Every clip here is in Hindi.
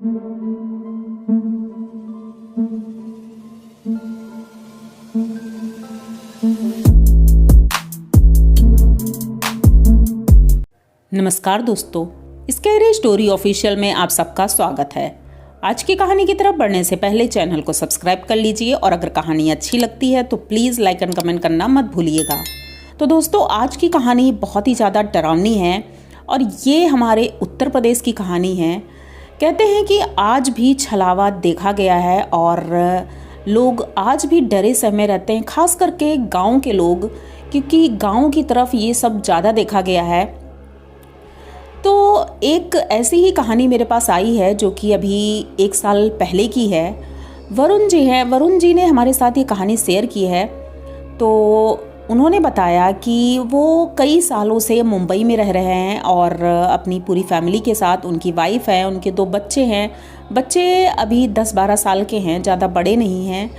नमस्कार दोस्तों, स्कैरी स्टोरी ऑफिशियल में आप सबका स्वागत है। आज की कहानी की तरफ बढ़ने से पहले चैनल को सब्सक्राइब कर लीजिए और अगर कहानी अच्छी लगती है तो प्लीज़ लाइक एंड कमेंट करना मत भूलिएगा। तो दोस्तों, आज की कहानी बहुत ही ज़्यादा डरावनी है और ये हमारे उत्तर प्रदेश की कहानी है। कहते हैं कि आज भी छलावा देखा गया है और लोग आज भी डरे सहमे रहते हैं, खास करके गाँव के लोग, क्योंकि गाँव की तरफ ये सब ज़्यादा देखा गया है। तो एक ऐसी ही कहानी मेरे पास आई है जो कि अभी 1 साल पहले की है। वरुण जी हैं, वरुण जी ने हमारे साथ ये कहानी शेयर की है। तो उन्होंने बताया कि वो कई सालों से मुंबई में रह रहे हैं और अपनी पूरी फैमिली के साथ, उनकी वाइफ है, उनके 2 बच्चे हैं। बच्चे अभी 10-12 साल के हैं, ज़्यादा बड़े नहीं हैं।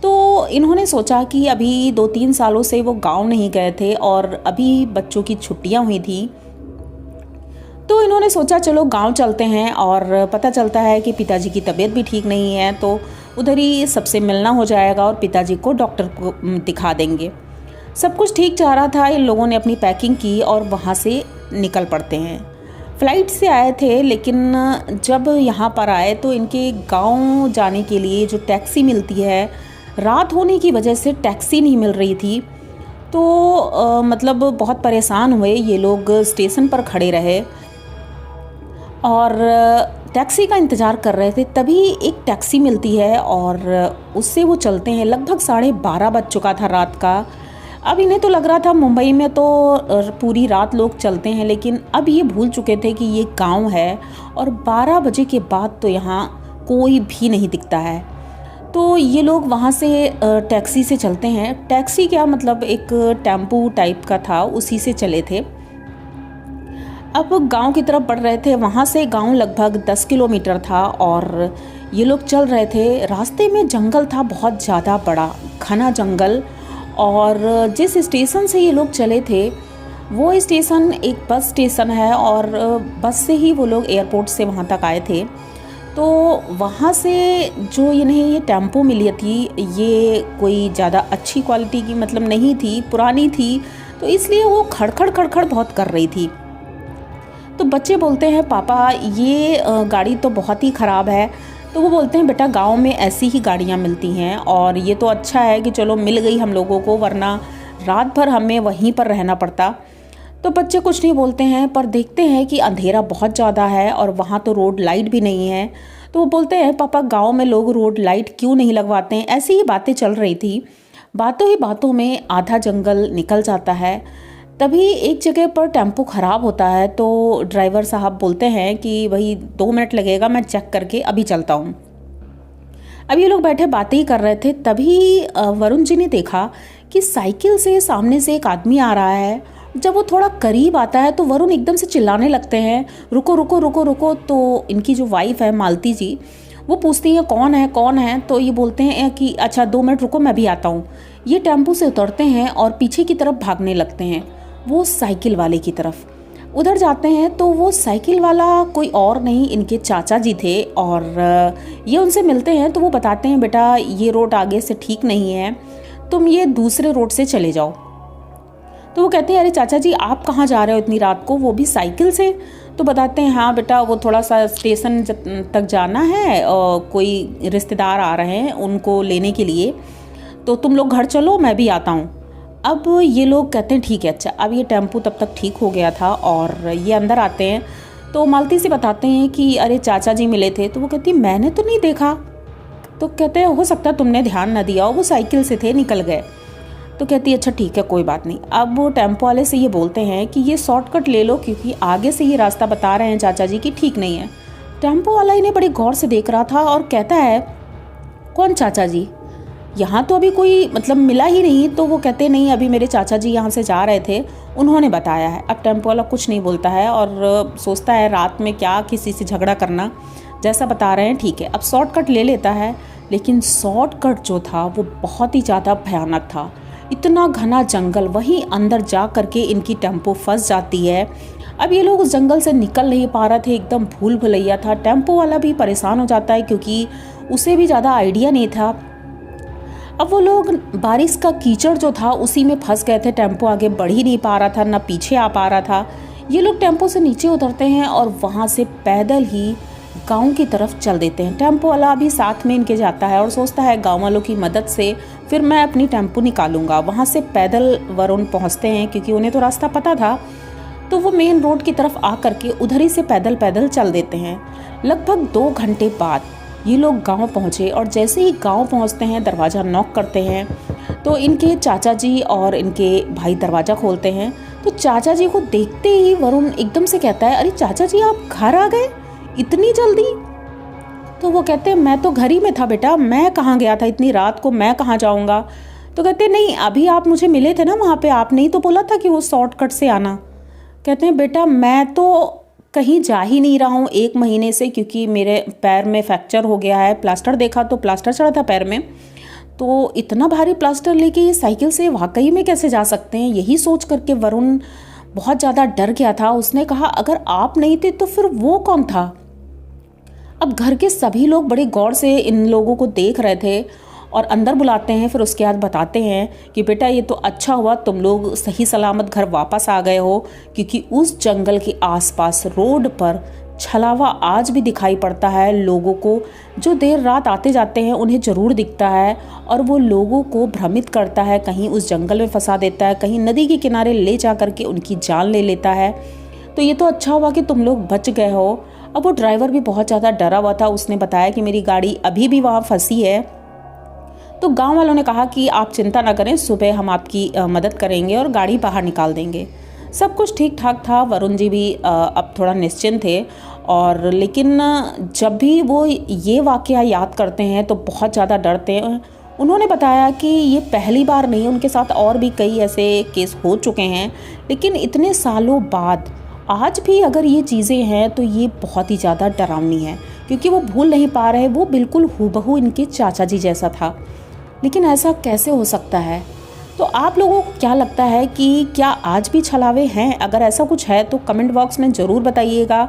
तो इन्होंने सोचा कि अभी 2-3 सालों से वो गाँव नहीं गए थे और अभी बच्चों की छुट्टियाँ हुई थी, तो इन्होंने सोचा चलो गांव चलते हैं। और पता चलता है कि पिताजी की तबीयत भी ठीक नहीं है, तो उधर ही सबसे मिलना हो जाएगा और पिताजी को डॉक्टर को दिखा देंगे। सब कुछ ठीक जा रहा था। इन लोगों ने अपनी पैकिंग की और वहाँ से निकल पड़ते हैं। फ़्लाइट से आए थे, लेकिन जब यहाँ पर आए तो इनके गांव जाने के लिए जो टैक्सी मिलती है, रात होने की वजह से टैक्सी नहीं मिल रही थी। तो मतलब बहुत परेशान हुए ये लोग, स्टेशन पर खड़े रहे और टैक्सी का इंतज़ार कर रहे थे। तभी एक टैक्सी मिलती है और उससे वो चलते हैं। लगभग 12:30 बज चुका था रात का। अब इन्हें तो लग रहा था मुंबई में तो पूरी रात लोग चलते हैं, लेकिन अब ये भूल चुके थे कि ये गांव है और 12 बजे के बाद तो यहाँ कोई भी नहीं दिखता है। तो ये लोग वहाँ से टैक्सी से चलते हैं। टैक्सी क्या, मतलब एक टेम्पू टाइप का था, उसी से चले थे। अब गांव की तरफ बढ़ रहे थे। वहाँ से गांव लगभग 10 किलोमीटर था और ये लोग चल रहे थे। रास्ते में जंगल था, बहुत ज़्यादा बड़ा घना जंगल। और जिस स्टेशन से ये लोग चले थे वो स्टेशन एक बस स्टेशन है और बस से ही वो लोग एयरपोर्ट से वहाँ तक आए थे। तो वहाँ से जो इन्हें ये टेम्पो मिली थी, ये कोई ज़्यादा अच्छी क्वालिटी की मतलब नहीं थी, पुरानी थी, तो इसलिए वो खड़खड़ खड़खड़ बहुत कर रही थी। तो बच्चे बोलते हैं पापा ये गाड़ी तो बहुत ही ख़राब है। तो वो बोलते हैं बेटा गांव में ऐसी ही गाड़ियां मिलती हैं और ये तो अच्छा है कि चलो मिल गई हम लोगों को, वरना रात भर हमें वहीं पर रहना पड़ता। तो बच्चे कुछ नहीं बोलते हैं, पर देखते हैं कि अंधेरा बहुत ज़्यादा है और वहाँ तो रोड लाइट भी नहीं है। तो वो बोलते हैं पापा गाँव में लोग रोड लाइट क्यों नहीं लगवाते हैं। ऐसी ही बातें चल रही थी। बातों ही बातों में आधा जंगल निकल जाता है। तभी एक जगह पर टेम्पो ख़राब होता है। तो ड्राइवर साहब बोलते हैं कि भाई 2 मिनट लगेगा, मैं चेक करके अभी चलता हूँ। अब ये लोग बैठे बातें ही कर रहे थे। तभी वरुण जी ने देखा कि साइकिल से सामने से एक आदमी आ रहा है। जब वो थोड़ा करीब आता है तो वरुण एकदम से चिल्लाने लगते हैं, रुको रुको रुको रुको। तो इनकी जो वाइफ है मालती जी, वो पूछती है कौन है कौन है। तो ये बोलते हैं कि अच्छा 2 मिनट रुको, मैं भी आता हूँ। ये टेम्पो से उतरते हैं और पीछे की तरफ भागने लगते हैं, वो साइकिल वाले की तरफ। उधर जाते हैं तो वो साइकिल वाला कोई और नहीं, इनके चाचा जी थे। और ये उनसे मिलते हैं तो वो बताते हैं बेटा ये रोड आगे से ठीक नहीं है, तुम ये दूसरे रोड से चले जाओ। तो वो कहते हैं अरे चाचा जी आप कहाँ जा रहे हो इतनी रात को, वो भी साइकिल से। तो बताते हैं हाँ बेटा वो थोड़ा सा स्टेशन तक जाना है और कोई रिश्तेदार आ रहे हैं उनको लेने के लिए, तो तुम लोग घर चलो, मैं भी आता हूँ। अब ये लोग कहते हैं ठीक है। अच्छा, अब ये टेम्पो तब तक ठीक हो गया था और ये अंदर आते हैं तो मालती से बताते हैं कि अरे चाचा जी मिले थे। तो वो कहती मैंने तो नहीं देखा। तो कहते हैं हो सकता तुमने ध्यान न दिया हो, वो साइकिल से थे, निकल गए। तो कहती है अच्छा ठीक है कोई बात नहीं। अब वो टेम्पो वाले से ये बोलते हैं कि ये शॉर्टकट ले लो क्योंकि आगे से ये रास्ता बता रहे हैं चाचा जी कि ठीक नहीं है। टेम्पो वाला इन्हें बड़ी गौर से देख रहा था और कहता है कौन चाचा जी, यहाँ तो अभी कोई मतलब मिला ही नहीं। तो वो कहते नहीं अभी मेरे चाचा जी यहाँ से जा रहे थे, उन्होंने बताया है। अब टेम्पो वाला कुछ नहीं बोलता है और सोचता है रात में क्या किसी से झगड़ा करना, जैसा बता रहे हैं ठीक है। अब शॉर्टकट ले लेता है, लेकिन शॉर्टकट जो था वो बहुत ही ज़्यादा भयानक था। इतना घना जंगल, वहीं अंदर जा करके इनकी टेम्पो फंस जाती है। अब ये लोग उस जंगल से निकल नहीं पा रहे थे, एकदम भूल भुलैया था। टेम्पो वाला भी परेशान हो जाता है क्योंकि उसे भी ज़्यादा आइडिया नहीं था। अब वो लोग बारिश का कीचड़ जो था उसी में फंस गए थे, टेम्पो आगे बढ़ ही नहीं पा रहा था, ना पीछे आ पा रहा था। ये लोग टेम्पो से नीचे उतरते हैं और वहाँ से पैदल ही गांव की तरफ चल देते हैं। टेम्पो वाला भी साथ में इनके जाता है और सोचता है गांव वालों की मदद से फिर मैं अपनी टेम्पो निकालूंगा। वहाँ से पैदल वरुण पहुँचते हैं क्योंकि उन्हें तो रास्ता पता था, तो वो मेन रोड की तरफ आ करके उधर ही से पैदल पैदल चल देते हैं। लगभग 2 घंटे बाद ये लोग गांव पहुँचे और जैसे ही गांव पहुँचते हैं दरवाज़ा नॉक करते हैं तो इनके चाचा जी और इनके भाई दरवाज़ा खोलते हैं। तो चाचा जी को देखते ही वरुण एकदम से कहता है, अरे चाचा जी आप घर आ गए इतनी जल्दी? तो वो कहते हैं मैं तो घर ही में था बेटा, मैं कहाँ गया था इतनी रात को, मैं कहाँ जाऊँगा। तो कहते हैं नहीं, अभी आप मुझे मिले थे ना वहाँ पे, आपने ही तो बोला था कि वो शॉर्टकट से आना। कहते हैं बेटा मैं तो कहीं जा ही नहीं रहा हूँ 1 महीने से, क्योंकि मेरे पैर में फ्रैक्चर हो गया है। प्लास्टर देखा तो प्लास्टर चढ़ा था पैर में, तो इतना भारी प्लास्टर लेके ये साइकिल से वाकई में कैसे जा सकते हैं। यही सोच करके वरुण बहुत ज़्यादा डर गया था। उसने कहा अगर आप नहीं थे तो फिर वो कौन था। अब घर के सभी लोग बड़े गौर से इन लोगों को देख रहे थे और अंदर बुलाते हैं। फिर उसके बाद बताते हैं कि बेटा ये तो अच्छा हुआ तुम लोग सही सलामत घर वापस आ गए हो, क्योंकि उस जंगल के आसपास रोड पर छलावा आज भी दिखाई पड़ता है। लोगों को जो देर रात आते जाते हैं उन्हें ज़रूर दिखता है और वो लोगों को भ्रमित करता है, कहीं उस जंगल में फंसा देता है, कहीं नदी के किनारे ले जा करके उनकी जान ले लेता है। तो ये तो अच्छा हुआ कि तुम लोग बच गए हो। अब वो ड्राइवर भी बहुत ज़्यादा डरा हुआ था। उसने बताया कि मेरी गाड़ी अभी भी वहाँ फंसी है। तो गांव वालों ने कहा कि आप चिंता ना करें, सुबह हम आपकी मदद करेंगे और गाड़ी बाहर निकाल देंगे। सब कुछ ठीक ठाक था। वरुण जी भी अब थोड़ा निश्चिंत थे। और लेकिन जब भी वो ये वाकया याद करते हैं तो बहुत ज़्यादा डरते हैं। उन्होंने बताया कि ये पहली बार नहीं, उनके साथ और भी कई ऐसे केस हो चुके हैं, लेकिन इतने सालों बाद आज भी अगर ये चीज़ें हैं तो ये बहुत ही ज़्यादा डरावनी है, क्योंकि वो भूल नहीं पा रहे। वो बिल्कुल हूबहू इनके चाचा जी जैसा था। लेकिन ऐसा कैसे हो सकता है? तो आप लोगों को क्या लगता है कि क्या आज भी छलावे हैं? अगर ऐसा कुछ है तो कमेंट बॉक्स में ज़रूर बताइएगा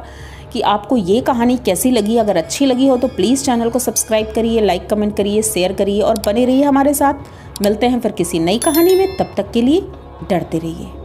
कि आपको ये कहानी कैसी लगी। अगर अच्छी लगी हो तो प्लीज़ चैनल को सब्सक्राइब करिए, लाइक कमेंट करिए, शेयर करिए और बने रहिए हमारे साथ। मिलते हैं फिर किसी नई कहानी में, तब तक के लिए डरते रहिए।